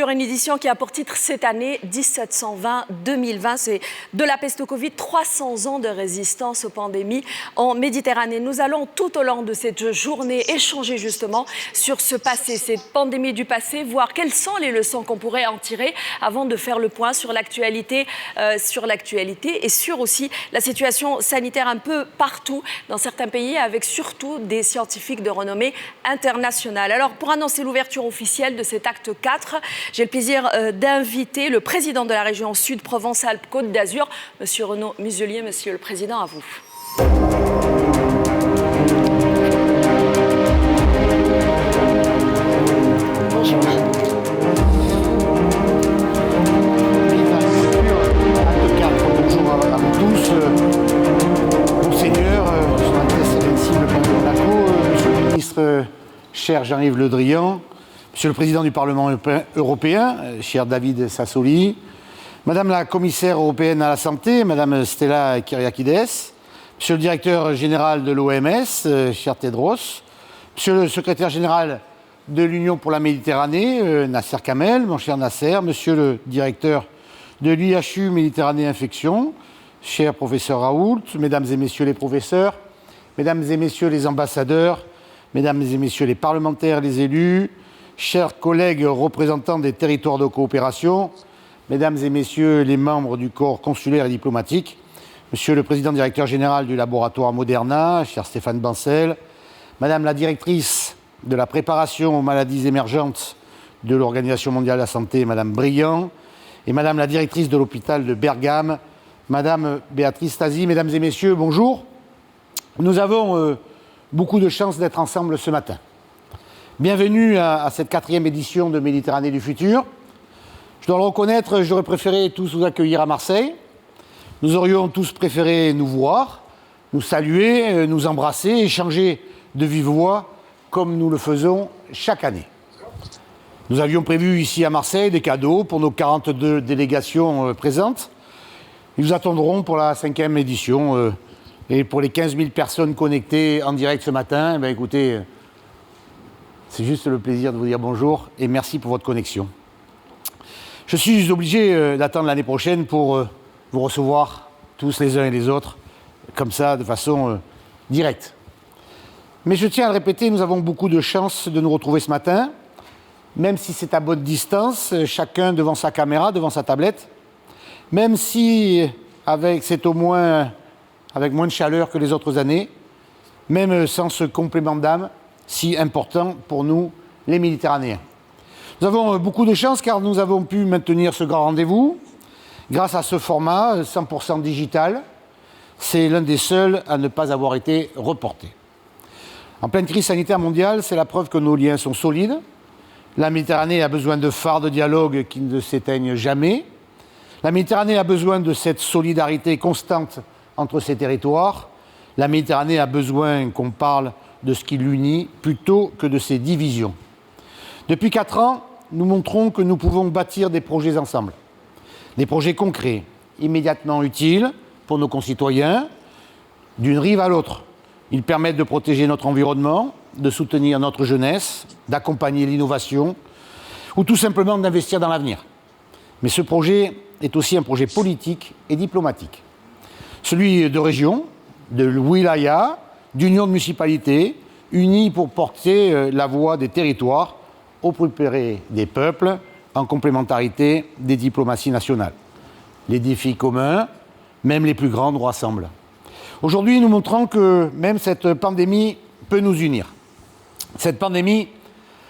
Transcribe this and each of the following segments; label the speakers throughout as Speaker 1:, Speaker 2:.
Speaker 1: Futur, une édition qui a pour titre cette année 1720-2020. C'est de la peste au Covid, 300 ans de résistance aux pandémies en Méditerranée. Nous allons tout au long de cette journée échanger justement sur ce passé, cette pandémie du passé, voir quelles sont les leçons qu'on pourrait en tirer avant de faire le point sur l'actualité et sur aussi la situation sanitaire un peu partout dans certains pays, avec surtout des scientifiques de renommée internationale. Alors, pour annoncer l'ouverture officielle de cet acte 4, j'ai le plaisir d'inviter le président de la région Sud Provence-Alpes-Côte d'Azur, Monsieur Renaud Muselier. Monsieur le Président, à vous.
Speaker 2: Bonjour. Bonjour à vous tous. Monseigneur, Son Altesse Sérénissime le Comte de Monaco, Monsieur le Ministre, cher Jean-Yves Le Drian, Monsieur le Président du Parlement européen, cher David Sassoli, Madame la Commissaire européenne à la Santé, Madame Stella Kyriakides, Monsieur le Directeur général de l'OMS, cher Tedros, Monsieur le Secrétaire général de l'Union pour la Méditerranée, Nasser Kamel, mon cher Nasser, Monsieur le Directeur de l'IHU Méditerranée Infection, cher Professeur Raoult, Mesdames et Messieurs les professeurs, Mesdames et Messieurs les ambassadeurs, Mesdames et Messieurs les parlementaires, les élus, chers collègues représentants des territoires de coopération, Mesdames et Messieurs les membres du corps consulaire et diplomatique, Monsieur le Président Directeur Général du laboratoire Moderna, cher Stéphane Bancel, Madame la Directrice de la préparation aux maladies émergentes de l'Organisation mondiale de la santé, Madame Briand, et Madame la Directrice de l'hôpital de Bergame, Madame Béatrice Tazi. Mesdames et Messieurs, bonjour. Nous avons beaucoup de chance d'être ensemble ce matin. Bienvenue à cette 4e édition de Méditerranée du futur. Je dois le reconnaître, j'aurais préféré tous vous accueillir à Marseille. Nous aurions tous préféré nous voir, nous saluer, nous embrasser, échanger de vive voix, comme nous le faisons chaque année. Nous avions prévu ici à Marseille des cadeaux pour nos 42 délégations présentes. Ils nous attendront pour la 5e édition. Et pour les 15 000 personnes connectées en direct ce matin, écoutez, c'est juste le plaisir de vous dire bonjour et merci pour votre connexion. Je suis obligé d'attendre l'année prochaine pour vous recevoir tous les uns et les autres, comme ça, de façon directe. Mais je tiens à le répéter, nous avons beaucoup de chance de nous retrouver ce matin, même si c'est à bonne distance, chacun devant sa caméra, devant sa tablette, même si c'est au moins avec moins de chaleur que les autres années, même sans ce complément d'âme si important pour nous, les Méditerranéens. Nous avons beaucoup de chance car nous avons pu maintenir ce grand rendez-vous grâce à ce format 100% digital. C'est l'un des seuls à ne pas avoir été reporté. En pleine crise sanitaire mondiale, c'est la preuve que nos liens sont solides. La Méditerranée a besoin de phares de dialogue qui ne s'éteignent jamais. La Méditerranée a besoin de cette solidarité constante entre ces territoires. La Méditerranée a besoin qu'on parle de ce qui l'unit plutôt que de ses divisions. Depuis 4 ans, nous montrons que nous pouvons bâtir des projets ensemble. Des projets concrets, immédiatement utiles pour nos concitoyens, d'une rive à l'autre. Ils permettent de protéger notre environnement, de soutenir notre jeunesse, d'accompagner l'innovation ou tout simplement d'investir dans l'avenir. Mais ce projet est aussi un projet politique et diplomatique. Celui de région, de wilaya, d'union de municipalités, unis pour porter la voix des territoires au plus près des peuples, en complémentarité des diplomaties nationales. Les défis communs, même les plus grands, nous rassemblent. Aujourd'hui, nous montrons que même cette pandémie peut nous unir. Cette pandémie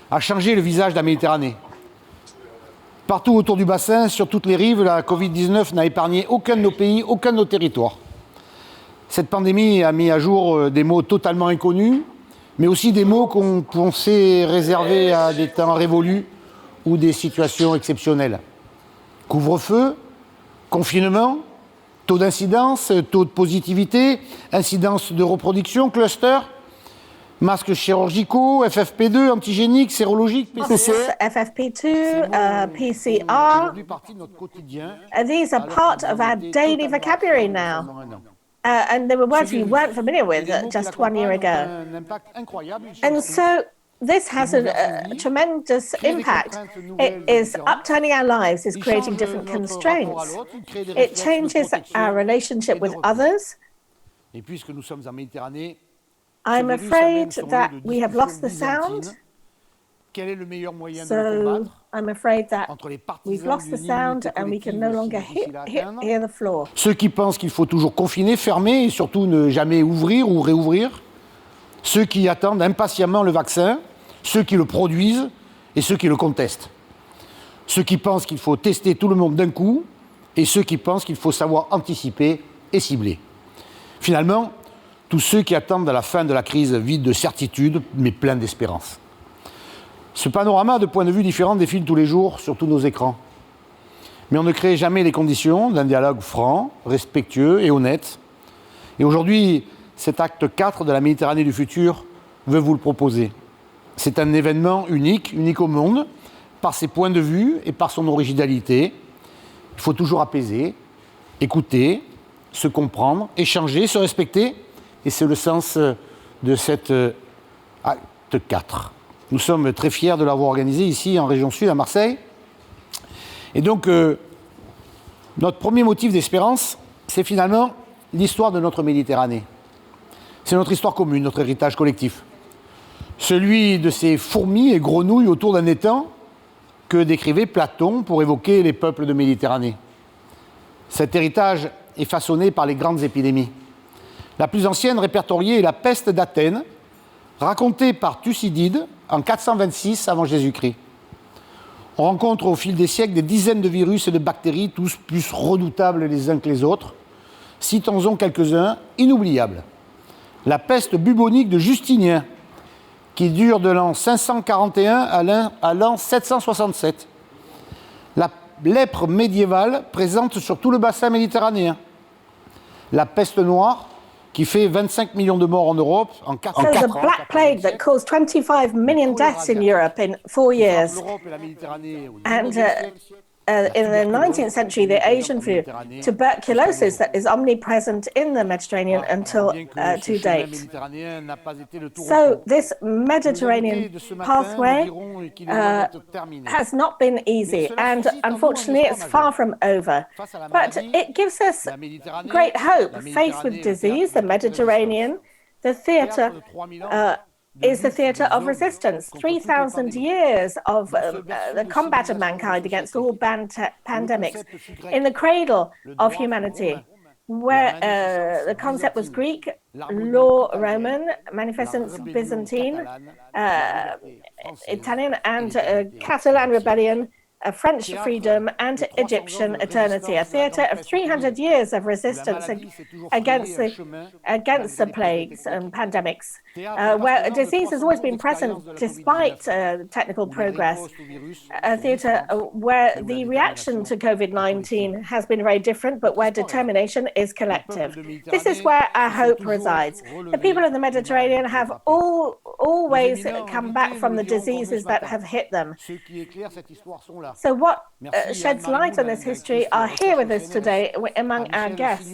Speaker 2: a changé le visage de la Méditerranée. Partout autour du bassin, sur toutes les rives, la Covid-19 n'a épargné aucun de nos pays, aucun de nos territoires. Cette pandémie a mis à jour des mots totalement inconnus, mais aussi des mots qu'on pensait réservés à des temps révolus ou des situations exceptionnelles. Couvre-feu, confinement, taux d'incidence, taux de positivité, incidence de reproduction, cluster, masques chirurgicaux, FFP2, antigéniques, sérologiques, PCR.
Speaker 3: FFP2, PCR. These are part of our daily vocabulary now. And they were words we weren't familiar with just 1 year ago. And so this has a tremendous impact. It is upturning our lives, is creating different constraints. It changes our relationship with others. I'm afraid that we have lost the sound. So I'm afraid that we've lost the sound and we can no longer hear the floor.
Speaker 2: Ceux qui pensent qu'il faut toujours confiner, fermer et surtout ne jamais ouvrir ou réouvrir. Ceux qui attendent impatiemment le vaccin, ceux qui le produisent et ceux qui le contestent. Ceux qui pensent qu'il faut tester tout le monde d'un coup et ceux qui pensent qu'il faut savoir anticiper et cibler. Finalement, tous ceux qui attendent la fin de la crise vide de certitude mais plein d'espérance. Ce panorama de points de vue différents défile tous les jours sur tous nos écrans. Mais on ne crée jamais les conditions d'un dialogue franc, respectueux et honnête. Et aujourd'hui, cet acte 4 de la Méditerranée du futur veut vous le proposer. C'est un événement unique au monde, par ses points de vue et par son originalité. Il faut toujours apaiser, écouter, se comprendre, échanger, se respecter. Et c'est le sens de cet acte 4. Nous sommes très fiers de l'avoir organisé ici en région sud, à Marseille. Et donc, notre premier motif d'espérance, c'est finalement l'histoire de notre Méditerranée. C'est notre histoire commune, notre héritage collectif. Celui de ces fourmis et grenouilles autour d'un étang que décrivait Platon pour évoquer les peuples de Méditerranée. Cet héritage est façonné par les grandes épidémies. La plus ancienne répertoriée est la peste d'Athènes, racontée par Thucydide en 426 avant Jésus-Christ. On rencontre au fil des siècles des dizaines de virus et de bactéries, tous plus redoutables les uns que les autres. Citons-en quelques-uns inoubliables. La peste bubonique de Justinien, qui dure de l'an 541 à l'an 767. La lèpre médiévale présente sur tout le bassin méditerranéen. La peste noire, qui fait 25 millions de morts en Europe en 4 ans.
Speaker 3: So the Black Plague that caused 25 million deaths in Europe in 4 years. And in the 19th century, the Asian flu, tuberculosis that is omnipresent in the Mediterranean until to date. So this Mediterranean pathway has not been easy, and unfortunately it's far from over. But it gives us great hope. Faced with disease, the Mediterranean, the theatre is the theatre of resistance. 3,000 years of the combat of mankind against all pandemics in the cradle of humanity, where the concept was Greek, law Roman, manifestance Byzantine, Italian, and Catalan rebellion, French freedom, and Egyptian eternity, a theatre of 300 years of resistance against the plagues and pandemics, where disease has always been present despite technical progress, a theatre where the reaction to COVID-19 has been very different, but where determination is collective. This is where our hope resides. The people of the Mediterranean have always come back from the diseases that have hit them. So what sheds light on this history are here with us today among our guests.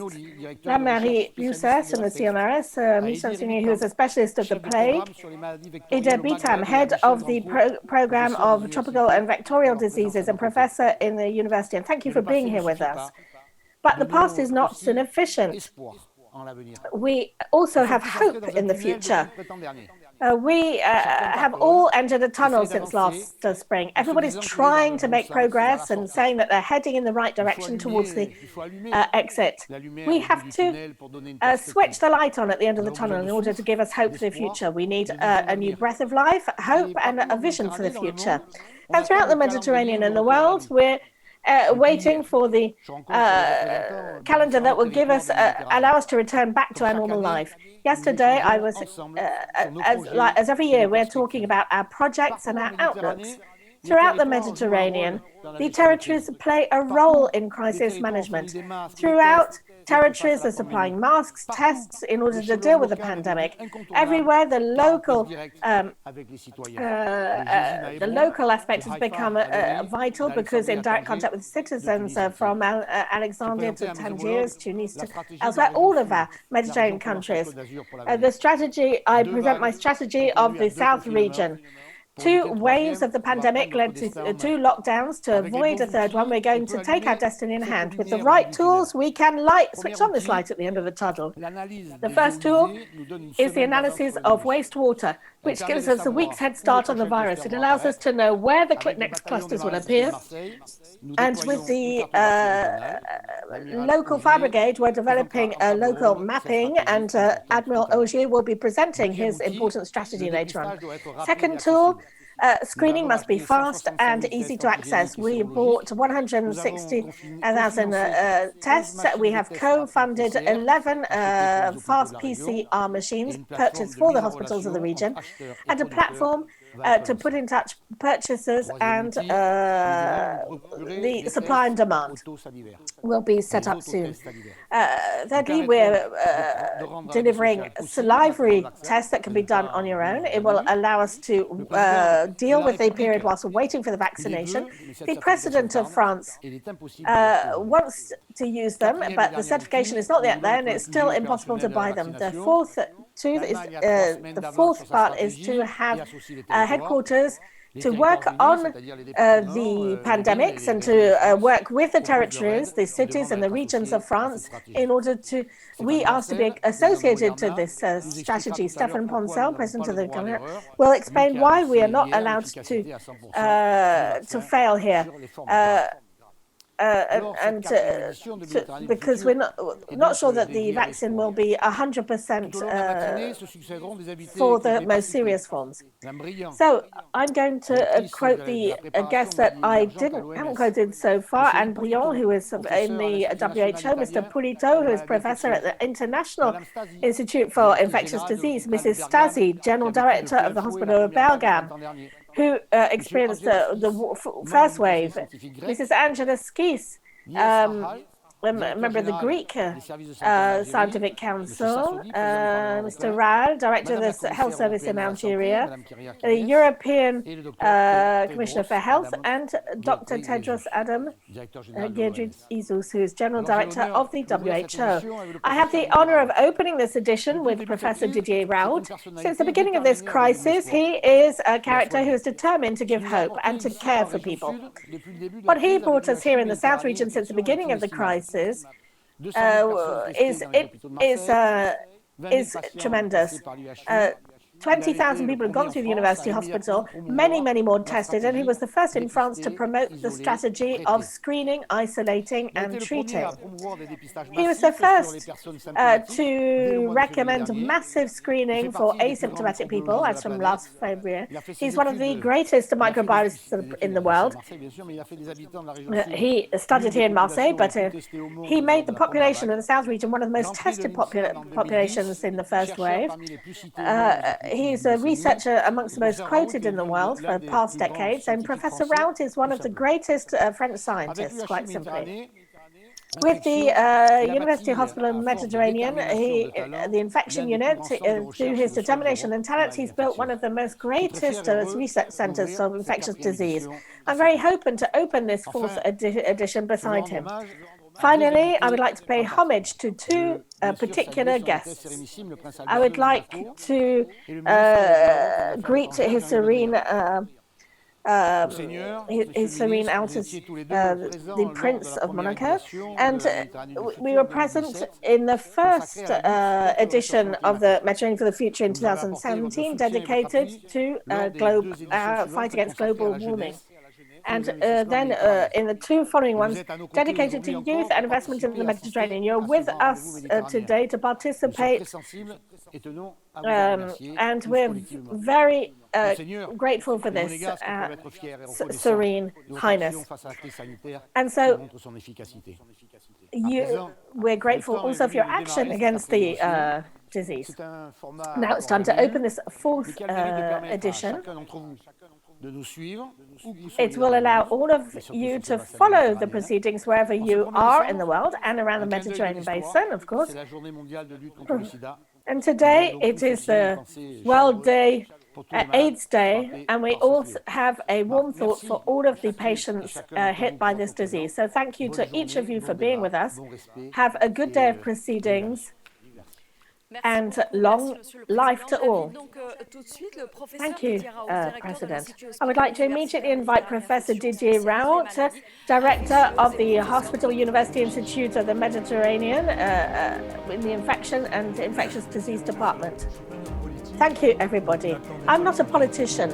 Speaker 3: Marie Youssef, and the CNRS, Michel Signy, who is a specialist of the plague, Ida Bitam, head of the program of tropical and vectorial diseases and professor in the university. And thank you for being here with us. But the past is not sufficient. We also have hope in the future. We have all entered a tunnel since last spring. Everybody's trying to make progress and saying that they're heading in the right direction towards the exit. We have to switch the light on at the end of the tunnel in order to give us hope for the future. We need a new breath of life, hope, and a vision for the future. And throughout the Mediterranean and the world, we're waiting for the calendar that will give us, allow us to return back to our normal life. Yesterday, I was, as every year, we're talking about our projects and our outlooks. Throughout the Mediterranean, the territories play a role in crisis management. Throughout territories are supplying masks, tests in order to deal with the pandemic. Everywhere, the local aspect has become vital because in direct contact with citizens from Alexandria to Tangiers, Tunis to elsewhere, all of our Mediterranean countries. I present my strategy of the South region. 2 waves of the pandemic led to 2 lockdowns. To avoid a third one, we're going to take our destiny in hand. With the right tools, we can switch on this light at the end of the tunnel. The first tool is the analysis of wastewater, which gives us a week's head start on the virus. It allows us to know where the next clusters will appear. And with the local fire brigade, we're developing a local mapping, and Admiral Augier will be presenting his important strategy later on. Second tool, screening must be fast and easy to access. We bought 160,000 tests. We have co-funded 11 fast PCR machines purchased for the hospitals of the region, and a platform to put in touch purchasers, and the supply and demand will be set up soon. Thirdly, we're delivering salivary tests that can be done on your own. It will allow us to deal with the period whilst we're waiting for the vaccination. The President of France wants to use them, but the certification is not yet there, and it's still impossible to buy them. The fourth part is to have headquarters to work on the pandemics and to work with the territories, the cities and the regions of France in order to, we asked to be associated to this strategy. Stéphane Poncel, President of the government, will explain why we are not allowed to fail here. Because we're not sure that the vaccine will be 100% for the most serious forms. So I'm going to quote the guest that I haven't quoted so far, Anne Briand, who is in the WHO, Mr. Pulito, who is professor at the International Institute for Infectious Disease, Mrs. Stasi, General Director of the Hospital of Belgium, who experienced the first wave, Mrs. Angela Skis, a member of the Greek Scientific Council, Mr. Raal, Director of the Health Service in Algeria, the European Commissioner for Health, and Dr. Tedros Adhanom Ghebreyesus, who is General Director of the WHO. I have the honor of opening this edition with Professor Didier Raoult. Since the beginning of this crisis, he is a character who is determined to give hope and to care for people. What he brought us here in the South region since the beginning of the crisis is tremendous. 20,000 people have gone through the university hospital, many more tested, and he was the first in France to promote the strategy of screening, isolating, and treating. He was the first to recommend massive screening for asymptomatic people, as from last February. He's one of the greatest microbiologists in the world. He studied here in Marseille, but he made the population of the South region one of the most tested populations in the first wave. He's a researcher amongst the most quoted in the world for the past decades, and Professor Raoult is one of the greatest French scientists, quite simply. With the University Hospital in the Mediterranean, the infection unit, through his determination and talent, he's built one of the most greatest research centers of infectious disease. I'm very hoping to open this fourth edition beside him. Finally, I would like to pay homage to 2 particular guests. I would like to greet His Serene Altesse, the Prince of Monaco, and we were present in the first edition of the Mediterranean for the Future in 2017, dedicated to fight against global warming. And then in the 2 following ones, dedicated to youth and investment in the Mediterranean. You're with us today to participate, and we're very grateful for this, Serene Highness. And so we're grateful also for your action against the disease. Now it's time to open this 4th edition. It will allow all of you to follow the proceedings wherever you are in the world and around the Mediterranean basin, of course. And today it is the World Day, AIDS Day, and we all have a warm thought for all of the patients hit by this disease. So thank you to each of you for being with us. Have a good day of proceedings and long life to all. Thank you, President. I would like to immediately invite Professor Didier Raoult, Director of the Hospital University Institute of the Mediterranean in the Infection and Infectious Disease Department. Thank you, everybody. I'm not a politician,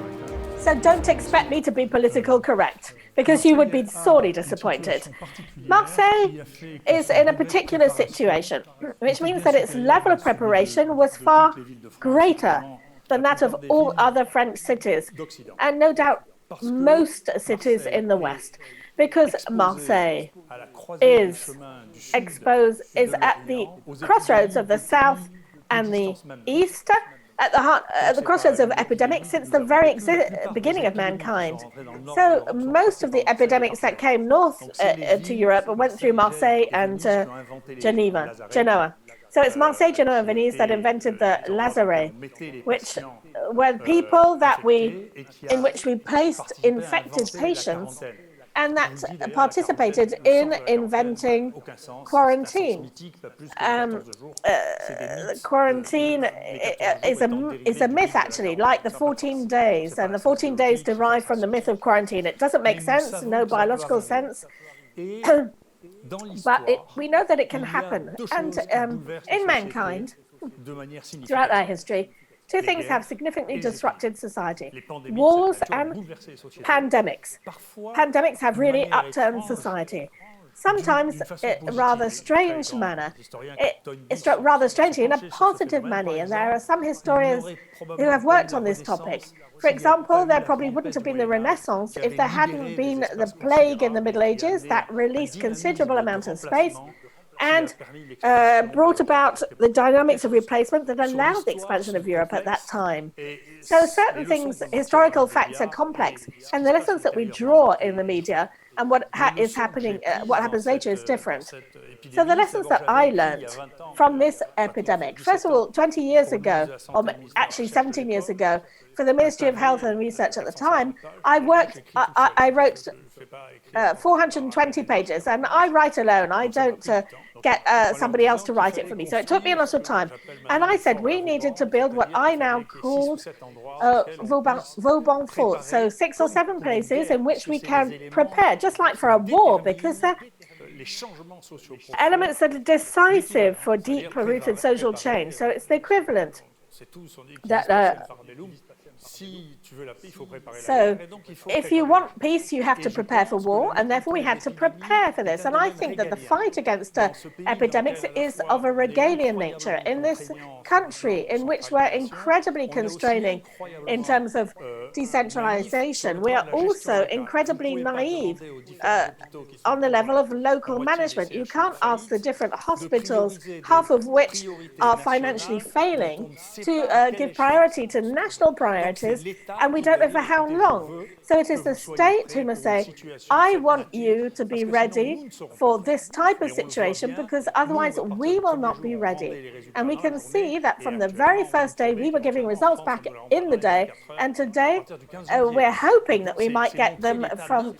Speaker 3: so don't expect me to be political correct, because you would be sorely disappointed. Marseille is in a particular situation, which means that its level of preparation was far greater than that of all other French cities, and no doubt most cities in the West, because Marseille is at the crossroads of the South and the East, at the crossroads of epidemics since the very beginning of mankind. So most of the epidemics that came north to Europe went through Marseille and Genoa. So it's Marseille, Genoa, and Venice that invented the lazaret, which were people in which we placed infected patients and that participated in inventing quarantine. Quarantine is a myth, actually, like the 14 days, and the 14 days derived from the myth of quarantine. It doesn't make sense, no biological sense, but we know that it can happen. And in mankind, throughout our history, two things have significantly disrupted society: wars and pandemics. Pandemics have really upturned society. Sometimes in a rather strange manner. It's rather strangely in a positive manner, and there are some historians who have worked on this topic. For example, there probably wouldn't have been the Renaissance if there hadn't been the plague in the Middle Ages that released considerable amount of space and brought about the dynamics of replacement that allowed the expansion of Europe at that time. So certain things, historical facts are complex, and the lessons that we draw in the media and what happens later is different. So the lessons that I learned from this epidemic, first of all, 20 years ago, or actually 17 years ago, for the Ministry of Health and Research at the time, I wrote 420 pages, and I write alone. I don't get somebody else to write it for me. So it took me a lot of time. And I said we needed to build what I now called Vauban forts, so 6 or 7 places in which we can prepare, just like for a war, because they're elements that are decisive for deep-rooted social change. So it's the equivalent that so if you want peace, you have to prepare for war, and therefore we had to prepare for this. And I think that the fight against epidemics is of a Hegelian nature in this country, in which we're incredibly constraining in terms of decentralization. We are also incredibly naive on the level of local management. You can't ask the different hospitals, half of which are financially failing, to give priority to national priorities, and we don't know for how long. So it is the state who must say, I want you to be ready for this type of situation, because otherwise we will not be ready. And we can see that from the very first day we were giving results back in the day, and today we're hoping that we might get them from,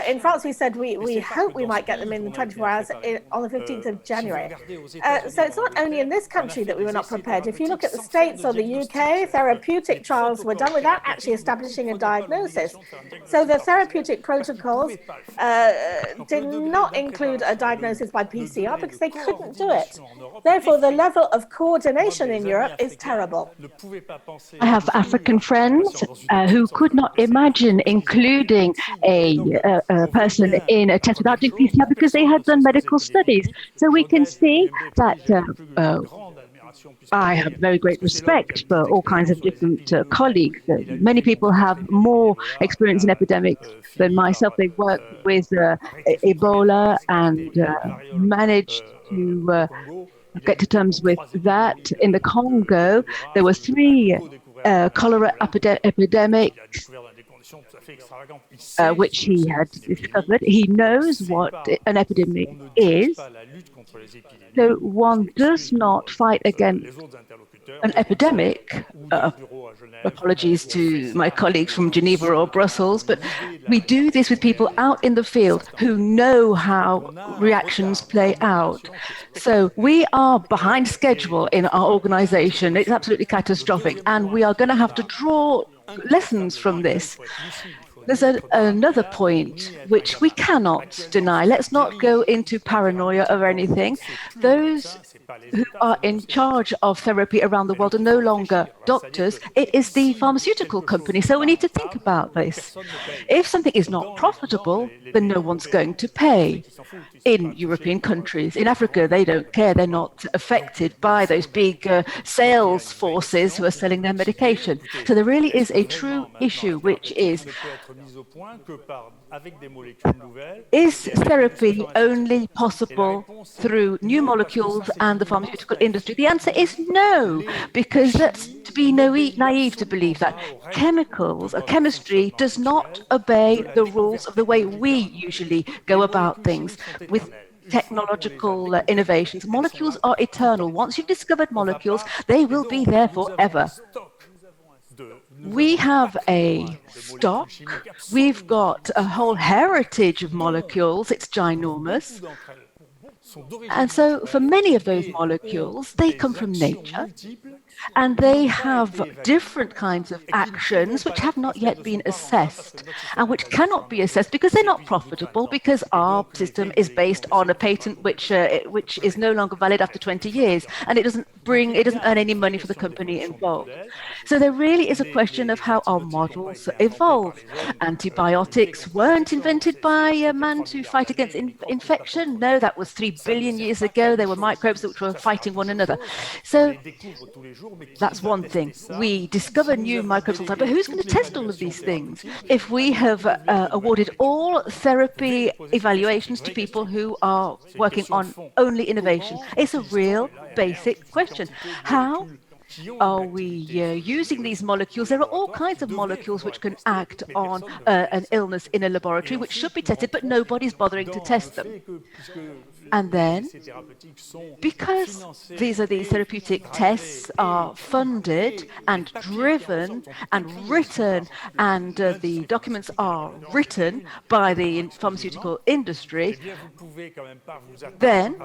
Speaker 3: in France we said we hope we might get them in 24 hours on the 15th of January. So it's not only in this country that we were not prepared. If you look at the States or the UK, therapeutic trials were done without actually establishing a diagnosis. So the therapeutic protocols did not include a diagnosis by PCR because they couldn't do it. Therefore, the level of coordination in Europe is terrible.
Speaker 4: I have African friends who could not imagine including a person in a test without doing PCR because they had done medical studies. So we can see that I have very great respect for all kinds of different colleagues. Many people have more experience in epidemics than myself. They work with Ebola and managed to get to terms with that. In the Congo, there were 3 cholera epidemics which he had discovered. He knows what an epidemic is. So one does not fight against an epidemic. Apologies to my colleagues from Geneva or Brussels, but we do this with people out in the field who know how reactions play out. So we are behind schedule in our organization. It's absolutely catastrophic, and we are going to have to draw lessons from this. There's another point which we cannot deny. Let's not go into paranoia or anything. Those who are in charge of therapy around the world are no longer doctors. It is the pharmaceutical company. So we need to think about this. If something is not profitable, then no one's going to pay. In European countries, in Africa, they don't care. They're not affected by those big sales forces who are selling their medication. So there really is a true issue, which is therapy only possible through new molecules and the pharmaceutical industry? The answer is no, because that's to be naive to believe that. Chemistry does not obey the rules of the way we usually go about things with technological innovations. Molecules are eternal. Once you've discovered molecules, they will be there forever. We have a stock. We've got a whole heritage of molecules. It's ginormous. And so for many of those molecules, they come from nature, and they have different kinds of actions which have not yet been assessed and which cannot be assessed because they're not profitable, because our system is based on a patent which is no longer valid after 20 years, and it doesn't earn any money for the company involved. So there really is a question of how our models evolve. Antibiotics weren't invented by a man to fight against infection. No, that was 3 billion years ago. They were microbes which were fighting one another. So that's one thing. We discover new microbes all the time, but who's going to test all of these things? If we have awarded all therapy evaluations to people who are working on only innovation, it's a real basic question. How are we using these molecules? There are all kinds of molecules which can act on an illness in a laboratory, which should be tested, but nobody's bothering to test them. And then, because these therapeutic tests are funded and driven and written, and the documents are written by the pharmaceutical industry, then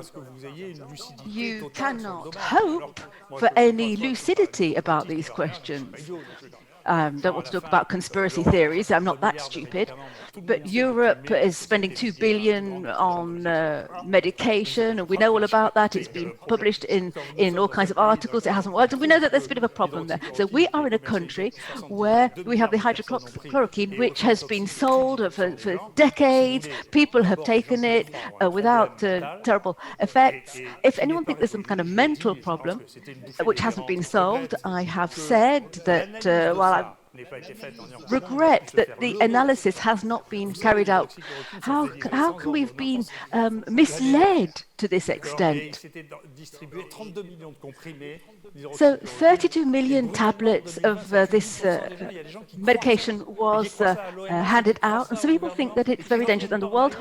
Speaker 4: you cannot hope for any lucidity about these questions. Don't want to talk about conspiracy theories. I'm not that stupid. But Europe is spending 2 billion on medication, and we know all about that. It's been published in all kinds of articles. It hasn't worked, and we know that there's a bit of a problem there. So we are in a country where we have the hydroxychloroquine, which has been sold for decades. People have taken it without terrible effects. If anyone thinks there's some kind of mental problem which hasn't been solved, I have said that I regret that the analysis has not been carried out. How can we have been misled to this extent? So 32 million tablets of this medication was handed out, and some people think that it's very dangerous. And the World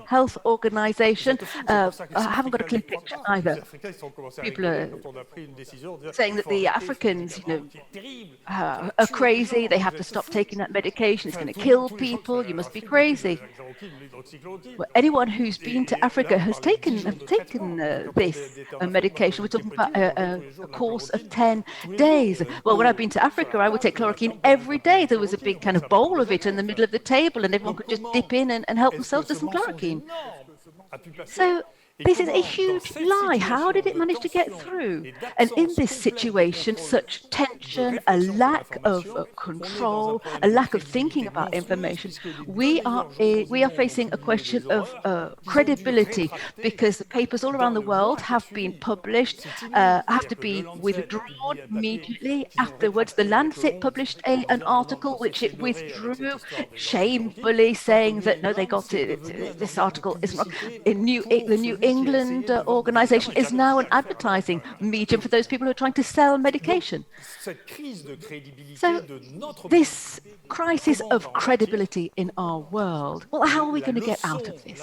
Speaker 4: Health Organization haven't got a clear picture either. People are saying that the Africans, are crazy. They have to stop taking that medication. It's going to kill people. You must be crazy. Well, anyone who's been to Africa has taken this medication. We're talking about a course of 10 days. Well, when I've been to Africa, I would take chloroquine every day. There was a big kind of bowl of it in the middle of the table, and everyone could just dip in and help themselves to some chloroquine. So this is a huge lie. How did it manage to get through? And in this situation, such tension, a lack of control, a lack of thinking about information, we are facing a question of credibility, because the papers all around the world have been published, have to be withdrawn immediately afterwards. The Lancet published an article which it withdrew shamefully, saying that no, they got it. This article is wrong. The New England organization is now an advertising medium for those people who are trying to sell medication. So this crisis of credibility in our world, well, how are we going to get out of this?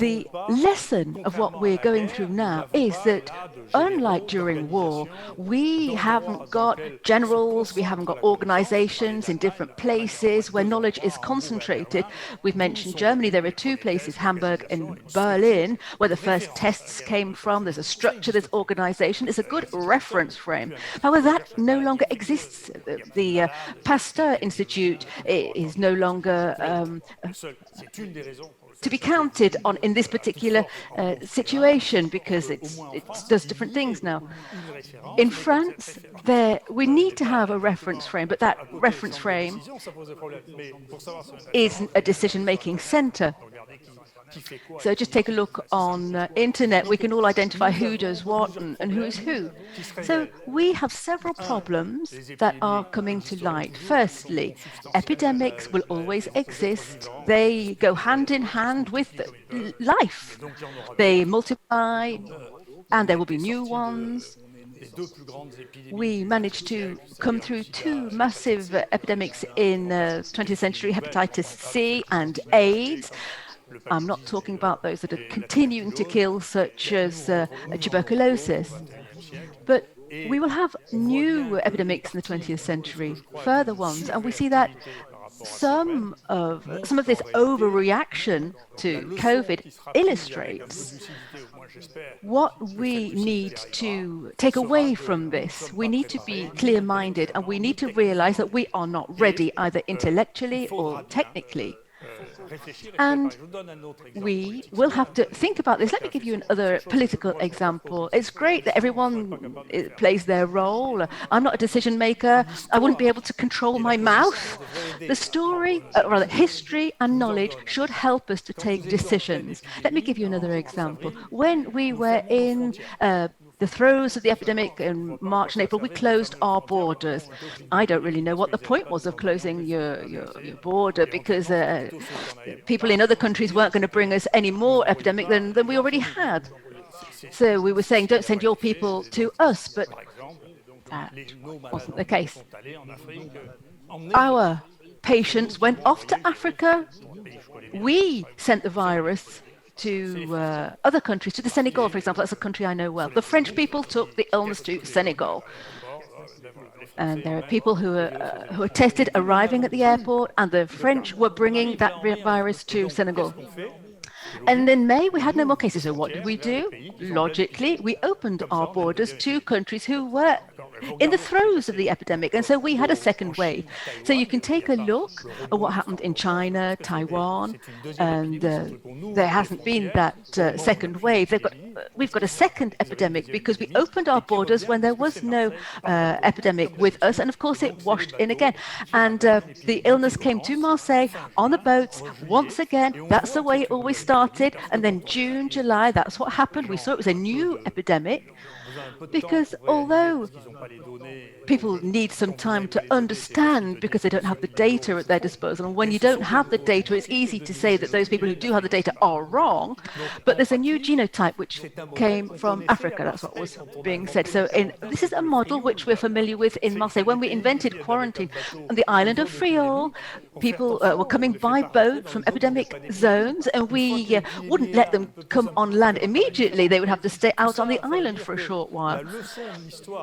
Speaker 4: The lesson of what we're going through now is that, unlike during war, we haven't got generals, we haven't got organizations in different places where knowledge is concentrated. We've mentioned Germany. There are two places, Hamburg and Berlin, where the first tests came from. There's a structure, there's organization. It's a good reference frame. However, that no longer exists. The Pasteur Institute is no longer to be counted on in this particular situation because it does different things now. In France, we need to have a reference frame, but that reference frame is a decision-making center. So just take a look on internet. We can all identify who does what and who's who. So we have several problems that are coming to light. Firstly, epidemics will always exist. They go hand in hand with life. They multiply, and there will be new ones. We managed to come through two massive epidemics in the 20th century, hepatitis C and AIDS. I'm not talking about those that are continuing to kill, such as tuberculosis. But we will have new epidemics in the 20th century, further ones, and we see that some of this overreaction to COVID illustrates what we need to take away from this. We need to be clear-minded, and we need to realize that we are not ready either intellectually or technically. And we will have to think about this. Let me give you another political example. It's great that everyone plays their role. I'm not a decision maker. I wouldn't be able to control my mouth. The story, rather history and knowledge should help us to take decisions. Let me give you another example. When we were in the throes of the epidemic in March and April, we closed our borders. I don't really know what the point was of closing your border, because people in other countries weren't going to bring us any more epidemic than we already had. So we were saying, don't send your people to us, but that wasn't the case. Our patients went off to Africa. We sent the virus to other countries, to the Senegal, for example. That's a country I know well. The French people took the illness to Senegal. And there are people who are tested arriving at the airport, and the French were bringing that virus to Senegal. And in May, we had no more cases. So what did we do? Logically, we opened our borders to countries who were in the throes of the epidemic. And so we had a second wave. So you can take a look at what happened in China, Taiwan, and there hasn't been that second wave. We've got a second epidemic because we opened our borders when there was no epidemic with us. And of course, it washed in again. And the illness came to Marseille on the boats once again. That's the way it always started. And then June, July, that's what happened. We saw it was a new epidemic, because although people need some time to understand because they don't have the data at their disposal, and when you don't have the data, it's easy to say that those people who do have the data are wrong, but there's a new genotype which came from Africa. That's what was being said. So this is a model which we're familiar with in Marseille. When we invented quarantine on the island of Friol, people were coming by boat from epidemic zones, and we wouldn't let them come on land immediately. They would have to stay out on the island for a short while.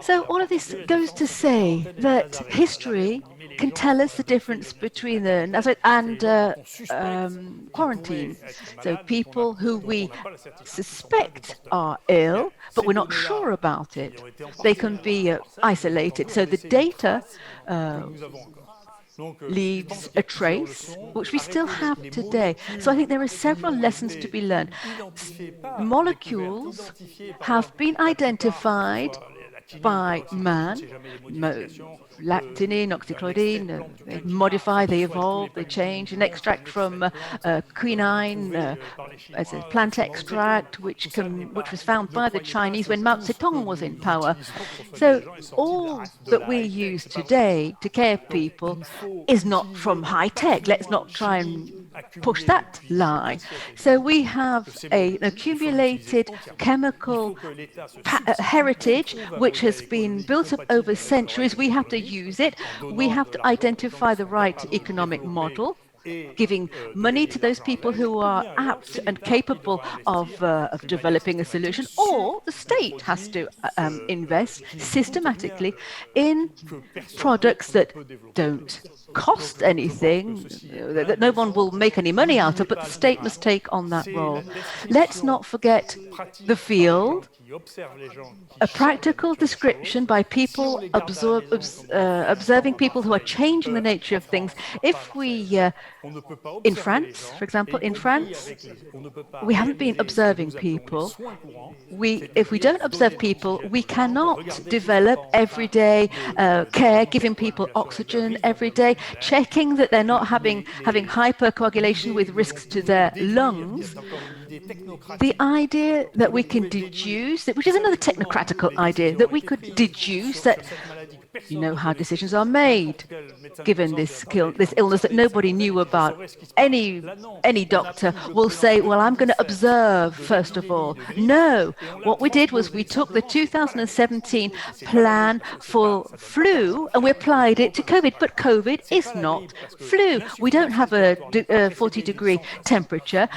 Speaker 4: So all of this goes to say that history can tell us the difference between the Nazareth and quarantine. So people who we suspect are ill, but we're not sure about it, they can be isolated. So the data leaves a trace, which we still have today. So I think there are several lessons to be learned. Molecules have been identified by man, lactinine, oxychloroquine, they modify, they evolve, they change. An extract from quinine as a plant extract, which was found by the Chinese when Mao Zedong was in power. So all that we use today to care people is not from high tech. Let's not try and push that line. So we have an accumulated chemical heritage which has been built up over centuries. We have to use it. We have to identify the right economic model, giving money to those people who are apt and capable of developing a solution, or the state has to invest systematically in products that don't cost anything, that no one will make any money out of, but the state must take on that role. Let's not forget the field, a practical description by people observing people who are changing the nature of things. If we, in France, for example, in France, we haven't been observing people. If we don't observe people, we cannot develop everyday care, giving people oxygen every day, checking that they're not having hypercoagulation with risks to their lungs. The idea that we can deduce, which is another technocratical idea, that we could deduce that you know how decisions are made, given this illness that nobody knew about. Any doctor will say, well, I'm going to observe first of all. No, what we did was we took the 2017 plan for flu and we applied it to COVID, but COVID is not flu. We don't have a 40-degree temperature.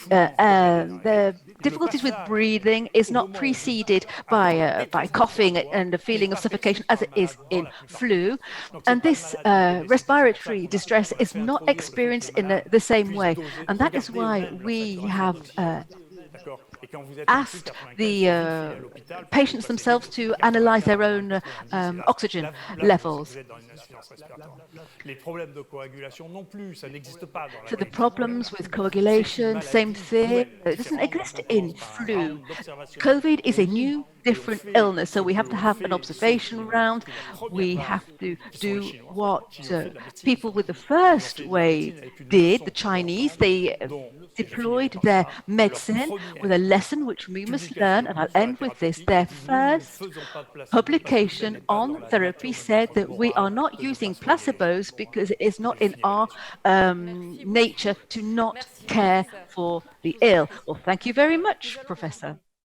Speaker 4: The difficulties with breathing is not preceded by coughing and a feeling of suffocation as it is in flu. And this respiratory distress is not experienced in the same way. And that is why we have asked the patients themselves to analyze their own oxygen levels. So the problems with coagulation, same thing, it doesn't exist in flu. COVID is a new, different illness, so we have to have an observation round. We have to do what people with the first wave did, the Chinese. They deployed their medicine with a lesson which we must learn, and I'll end with this. Their first publication on therapy said that we are not using placebos because it is not in our nature to not care for the ill. Well, thank you very much, Professor.